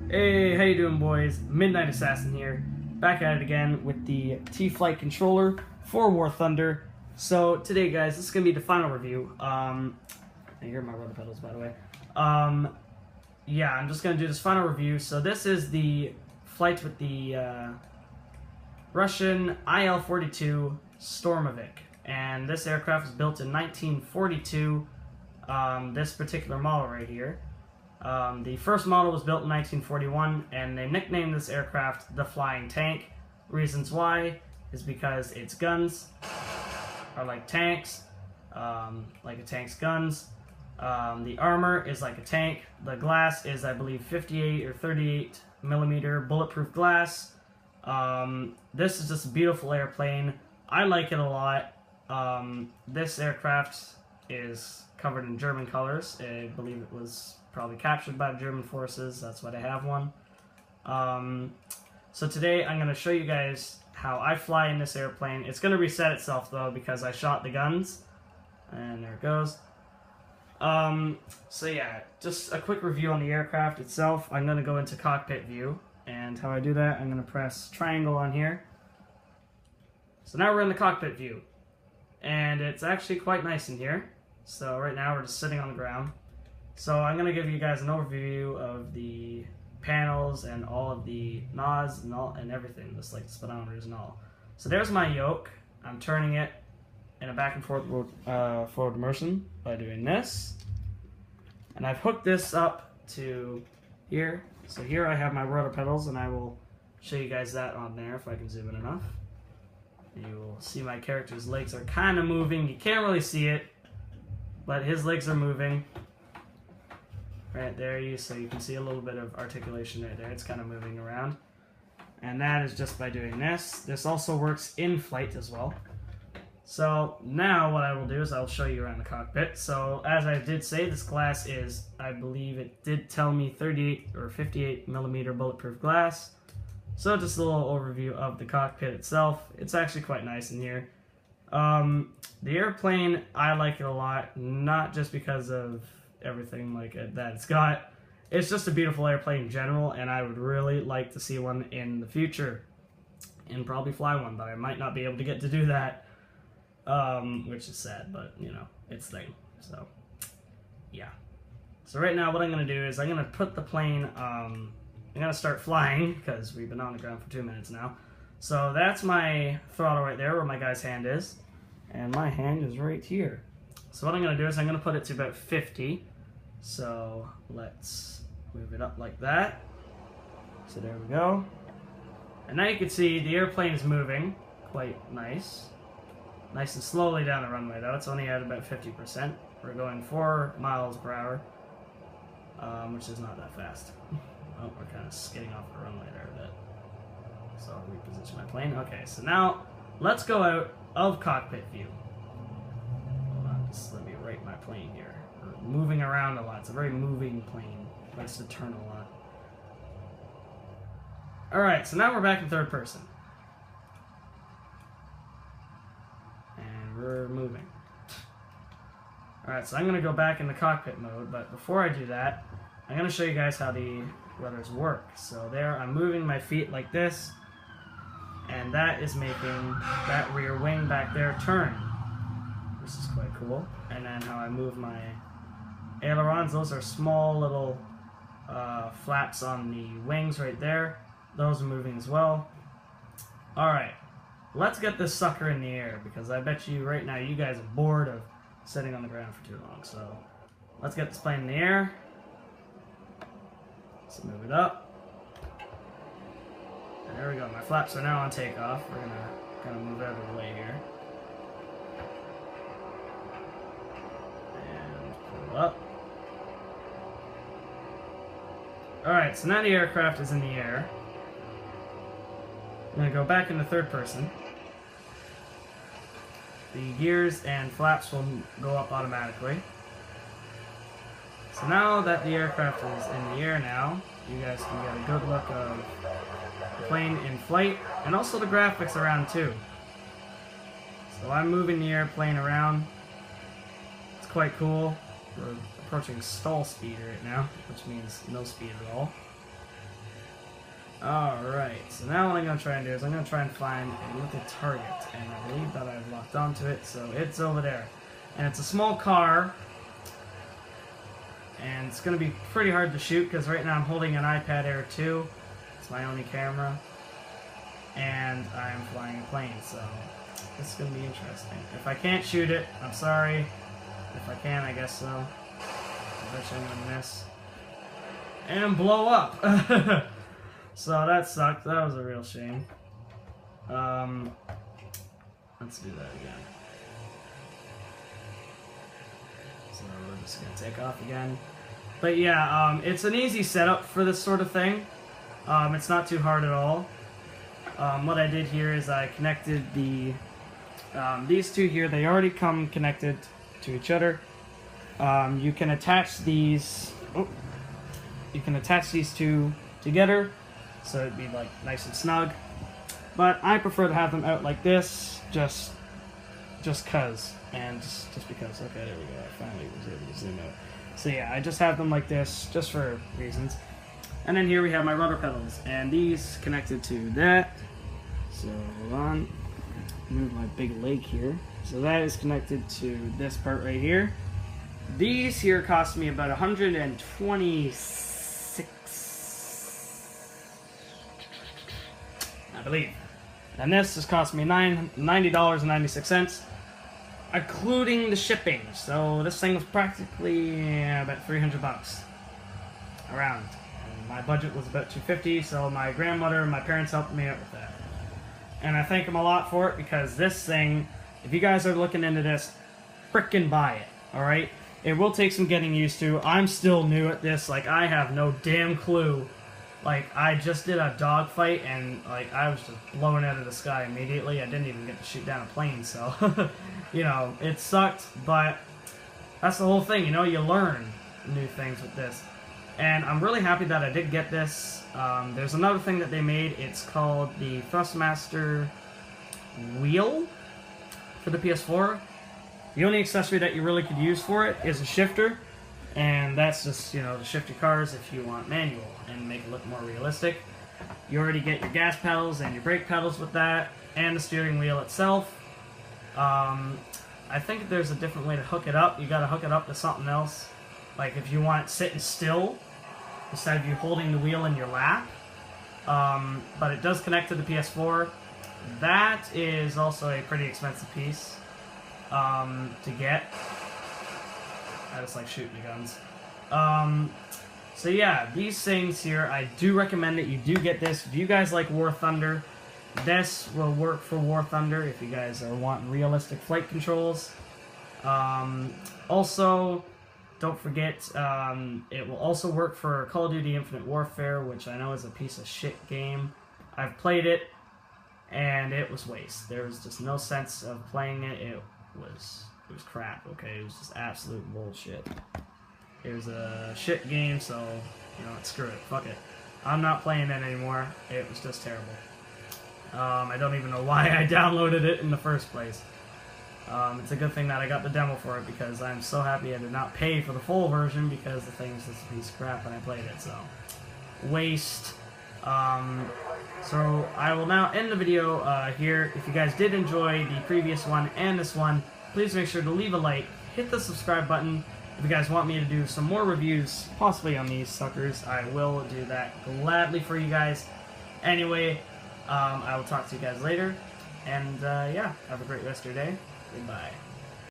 Hey, how you doing, boys? Midnight Assassin here, back at it again with the T.flight controller for War Thunder. So today, guys, this is gonna be the final review. Here are my rudder pedals, by the way. Yeah, I'm just gonna do this final review. So this is the flight with the Russian IL-42 Stormovik, and this aircraft was built in 1942. This particular model right here. The first model was built in 1941, and they nicknamed this aircraft the Flying Tank. Reasons why is because its guns are like tanks, like a tank's guns. The armor is like a tank. The glass is, I believe, 58 or 38 millimeter bulletproof glass. This is just a beautiful airplane. I like it a lot. This aircraft is covered in German colors. I believe it was probably captured by the German forces. That's why I have one. So today I'm going to show you guys how I fly in this airplane. It's going to reset itself though because I shot the guns. And there it goes. So yeah, just a quick review on the aircraft itself. I'm going to go into cockpit view. And how I do that, I'm going to press triangle on here. So now we're in the cockpit view. And it's actually quite nice in here. So right now we're just sitting on the ground. So I'm going to give you guys an overview of the panels and all of the nods and everything, just like the speedometers and all. So there's my yoke. I'm turning it in a back and forth forward motion by doing this. And I've hooked this up to here. So here I have my rudder pedals, and I will show you guys that on there if I can zoom in enough. You will see my character's legs are kind of moving. You can't really see it, but his legs are moving. Right there, so you can see a little bit of articulation right there. It's kind of moving around. And that is just by doing this. This also works in flight as well. So now what I will do is I'll show you around the cockpit. So as I did say, this glass is, I believe it did tell me 38 or 58 millimeter bulletproof glass. So just a little overview of the cockpit itself. It's actually quite nice in here. The airplane, I like it a lot, not just because of everything like that it's got. It's just a beautiful airplane in general, and I would really like to see one in the future and probably fly one, but I might not be able to get to do that, which is sad, but you know, it's thing. So yeah, so right now what I'm going to do is I'm going to put the plane, I'm going to start flying because we've been on the ground for 2 minutes now. So that's my throttle right there where my guy's hand is, and my hand is right here. So what I'm going to do is I'm going to put it to about 50. So let's move it up like that. So there we go. And now you can see the airplane is moving quite nice. Nice and slowly down the runway though. It's only at about 50%. We're going 4 miles per hour, which is not that fast. Oh, we're kind of skidding off the runway there a bit. So I'll reposition my plane. Okay, so now let's go out of cockpit view. Hold on, just let me rate my plane here. We're moving around a lot. It's a very moving plane. It likes to turn a lot. Alright, so now we're back in third person. And we're moving. Alright, so I'm going to go back in the cockpit mode, but before I do that, I'm going to show you guys how the rudders work. So there, I'm moving my feet like this, and that is making that rear wing back there turn. This is quite cool. And then how I move my ailerons, those are small little flaps on the wings right there. Those are moving as well. Alright, let's get this sucker in the air, because I bet you right now you guys are bored of sitting on the ground for too long. So let's get this plane in the air. Let's move it up. And there we go. My flaps are now on takeoff. We're going to kind of move out of the way here. And pull it up. Alright, so now the aircraft is in the air. I'm going to go back into third person. The gears and flaps will go up automatically. So now that the aircraft is in the air now, you guys can get a good look of the plane in flight, and also the graphics around too. So I'm moving the airplane around. It's quite cool. We're approaching stall speed right now, which means no speed at all. Alright, so now what I'm going to try and do is I'm going to try and find a little target, and I believe that I've locked onto it, so it's over there. And it's a small car, and it's going to be pretty hard to shoot, because right now I'm holding an iPad Air 2, it's my only camera, and I'm flying a plane, so this is going to be interesting. If I can't shoot it, I'm sorry. If I can, I guess so. Eventually I'm going to miss. And blow up! So that sucked. That was a real shame. Let's do that again. So we're just gonna take off again. But yeah, it's an easy setup for this sort of thing. It's not too hard at all. What I did here is I connected the these two here. They already come connected to each other. You can attach these. Oh, you can attach these two together. So it'd be like nice and snug, but I prefer to have them out like this, just cause, and just because. Okay, there we go. I finally was able to zoom out. So yeah, I just have them like this, just for reasons. And then here we have my rudder pedals, and these connected to that. So hold on, move my big leg here. So that is connected to this part right here. These here cost me about 126. I believe. And this has cost me $90.96, including the shipping. So this thing was practically about 300 bucks around. And my budget was about 250, so my grandmother and my parents helped me out with that. And I thank them a lot for it, because this thing, if you guys are looking into this, frickin' buy it, alright? It will take some getting used to. I'm still new at this, like I have no damn clue. Like, I just did a dogfight, and, like, I was just blown out of the sky immediately. I didn't even get to shoot down a plane, so, you know, it sucked, but that's the whole thing, you know, you learn new things with this. And I'm really happy that I did get this. There's another thing that they made. It's called the Thrustmaster wheel for the PS4. The only accessory that you really could use for it is a shifter. And that's just, you know, to shift your cars if you want manual and make it look more realistic. You already get your gas pedals and your brake pedals with that, and the steering wheel itself. I think there's a different way to hook it up. You gotta hook it up to something else. Like if you want it sitting still, instead of you holding the wheel in your lap. But it does connect to the PS4. That is also a pretty expensive piece to get. I just like shooting guns. So yeah, these things here, I do recommend that you do get this. If you guys like War Thunder, this will work for War Thunder if you guys are wanting realistic flight controls. Also, don't forget, it will also work for Call of Duty Infinite Warfare, which I know is a piece of shit game. I've played it, and it was waste. There was just no sense of playing it. It was crap, okay? It was just absolute bullshit. It was a shit game, so, you know, screw it. Fuck it. I'm not playing it anymore. It was just terrible. I don't even know why I downloaded it in the first place. It's a good thing that I got the demo for it, because I'm so happy I did not pay for the full version, because the thing is just a piece of crap when I played it, so. Waste. So I will now end the video here. If you guys did enjoy the previous one and this one, please make sure to leave a like, hit the subscribe button. If you guys want me to do some more reviews, possibly on these suckers, I will do that gladly for you guys. Anyway, I will talk to you guys later, and yeah, have a great rest of your day. Goodbye.